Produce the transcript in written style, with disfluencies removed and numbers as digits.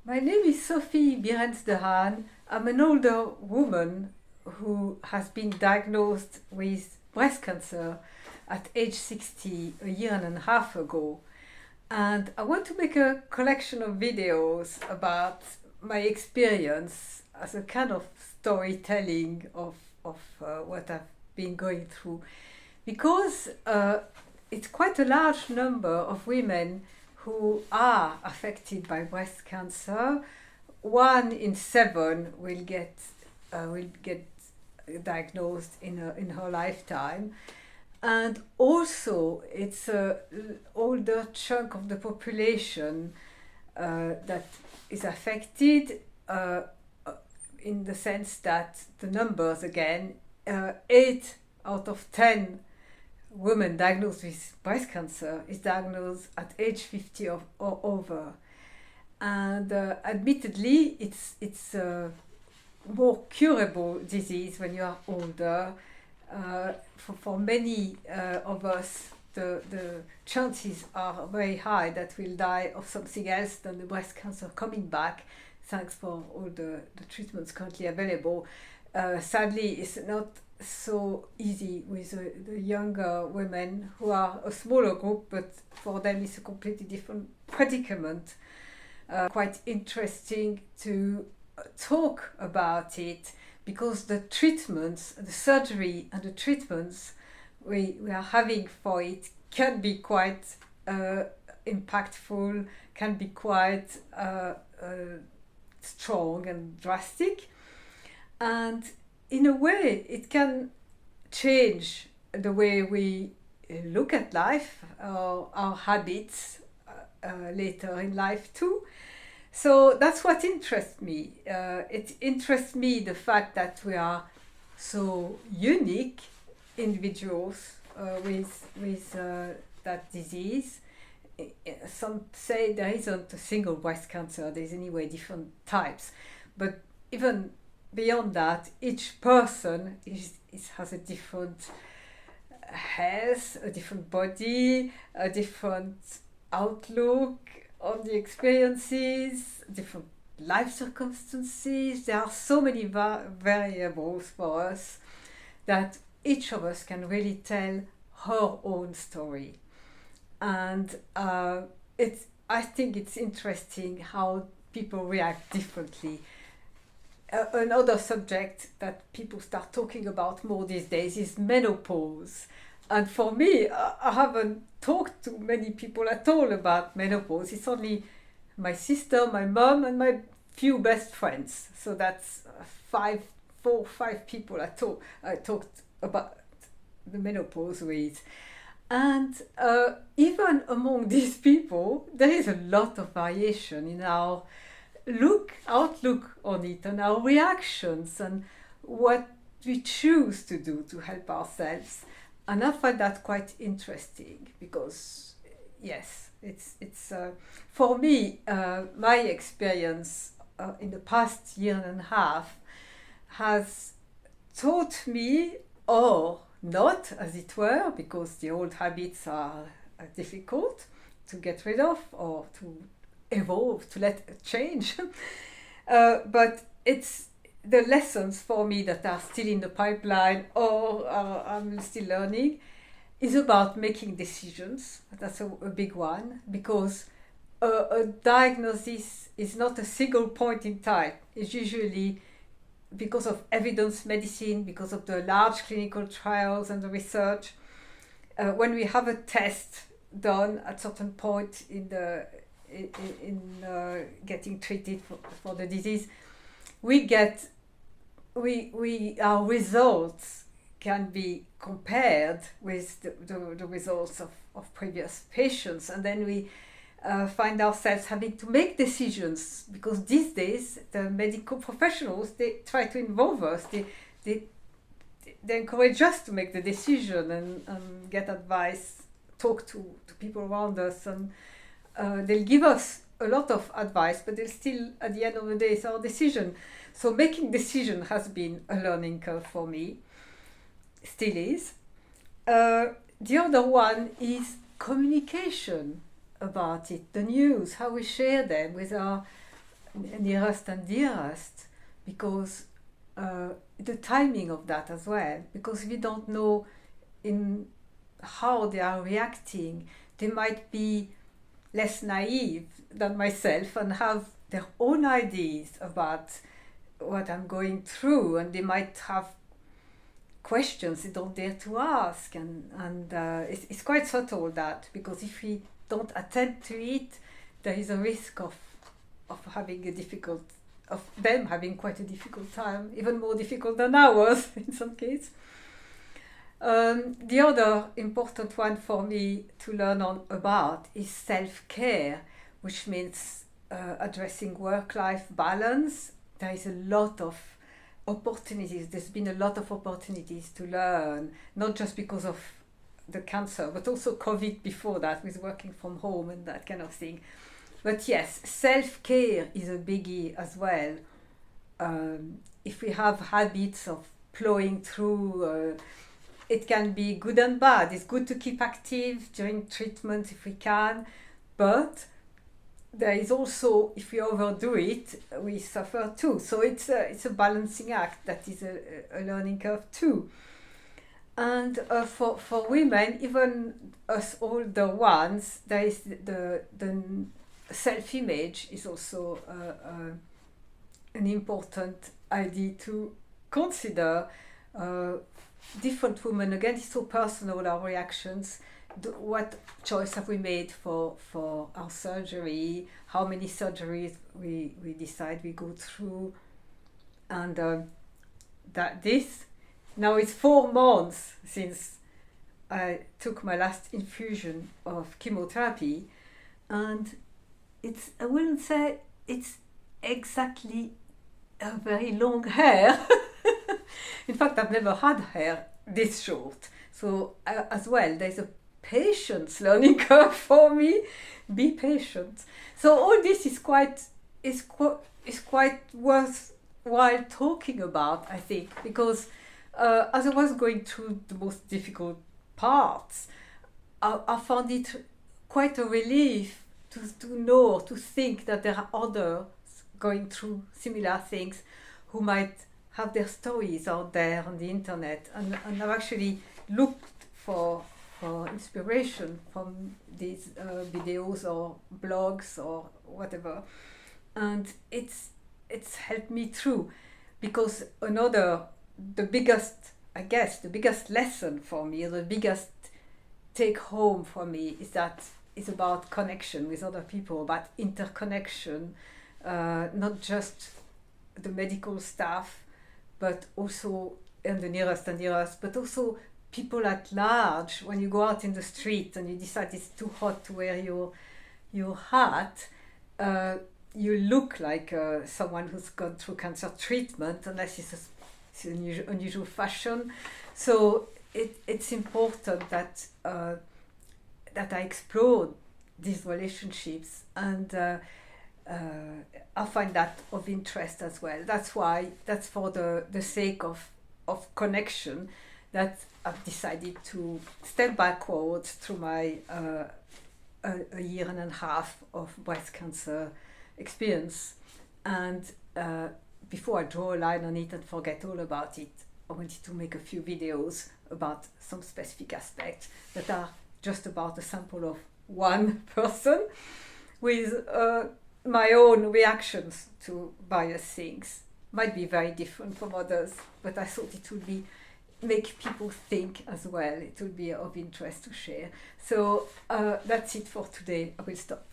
My name is Sophie Birens de Haan. I'm an older woman who has been diagnosed with breast cancer at age 60 a year and a half ago. And I want to make a collection of videos about my experience as a kind of storytelling of what I've been going through. Because it's quite a large number of women who are affected by breast cancer. 1 in 7 will get diagnosed in her lifetime, and also it's a older chunk of the population that is affected, in the sense that the numbers again, 8 out of 10 women diagnosed with breast cancer is diagnosed at age 50 or over. And admittedly, it's a more curable disease when you are older. For many of us, the chances are very high that we'll die of something else than the breast cancer coming back, thanks for all the treatments currently available. Sadly, it's not so easy with the younger women, who are a smaller group, but for them it's a completely different predicament. Quite interesting to talk about it, because the treatments, the surgery and the treatments we are having for it can be quite impactful, can be quite strong and drastic. And in a way, it can change the way we look at life, our habits later in life too. So that's what interests me. It interests me the fact that we are so unique individuals with that disease. Some say there isn't a single breast cancer. There's anyway different types, but even beyond that, each person has a different health, a different body, a different outlook on the experiences, different life circumstances. There are so many variables for us that each of us can really tell her own story. And I think it's interesting how people react differently. Another subject that people start talking about more these days is menopause. And for me, I haven't talked to many people at all about menopause. It's only my sister, my mom, and my few best friends. So that's 5 people I talked about the menopause with. And even among these people, there is a lot of variation in our outlook on it, and our reactions, and what we choose to do to help ourselves. And I find that quite interesting, because yes, it's for me, my experience in the past year and a half has taught me, or not as it were, because the old habits are difficult to get rid of or to evolve, to let change. But it's the lessons for me that are still in the pipeline, or I'm still learning, is about making decisions. That's a big one, because a diagnosis is not a single point in time. It's usually because of evidence medicine, because of the large clinical trials and the research. When we have a test done at a certain point in getting treated for the disease, our results can be compared with the results of previous patients, and then we find ourselves having to make decisions, because these days the medical professionals, they try to involve us, they encourage us to make the decision and get advice, talk to people around us, and they'll give us a lot of advice, but they'll still, at the end of the day, it's our decision. So making decision has been a learning curve for me, still is. The other one is communication about it, the news, how we share them with our nearest and dearest, because the timing of that as well, because we don't know in how they are reacting. They might be less naive than myself and have their own ideas about what I'm going through, and they might have questions they don't dare to ask, and it's quite subtle, that, because if we don't attend to it, there is a risk of having of them having quite a difficult time, even more difficult than ours in some cases. The other important one for me to learn about is self-care, which means addressing work-life balance. There is a lot of opportunities. There's been a lot of opportunities to learn, not just because of the cancer, but also COVID before that, with working from home and that kind of thing. But yes, self-care is a biggie as well. If we have habits of plowing through, it can be good and bad. It's good to keep active during treatment if we can, but there is also, if we overdo it, we suffer too. So it's a balancing act that is a learning curve too. And for women, even us older ones, there is the self-image is also an important idea to consider. Different women, again, it's so personal, our reactions. What choice have we made for our surgery? How many surgeries we decide we go through? And now it's 4 months since I took my last infusion of chemotherapy, and I wouldn't say it's exactly a very long hair. In fact, I've never had hair this short. So as well, there's a patience learning curve for me. Be patient. So all this is quite worthwhile talking about, I think, because as I was going through the most difficult parts, I found it quite a relief to know, to think that there are others going through similar things who might have their stories out there on the internet, and I've actually looked for inspiration from these videos or blogs or whatever, and it's helped me through, because the biggest lesson for me, the biggest take home for me is about connection with other people, about interconnection, not just the medical staff, but also in the nearest and dearest, but also people at large. When you go out in the street and you decide it's too hot to wear your hat, you look like someone who's gone through cancer treatment, unless it's an unusual fashion. So it's important that I explore these relationships, and I find that of interest as well. That's for the sake of connection that I've decided to step backwards through my a year and a half of breast cancer experience. And before I draw a line on it and forget all about it, I wanted to make a few videos about some specific aspects that are just about a sample of one person with my own reactions to various things. Might be very different from others, but I thought it would make people think as well. It would be of interest to share. So that's it for today. I will stop.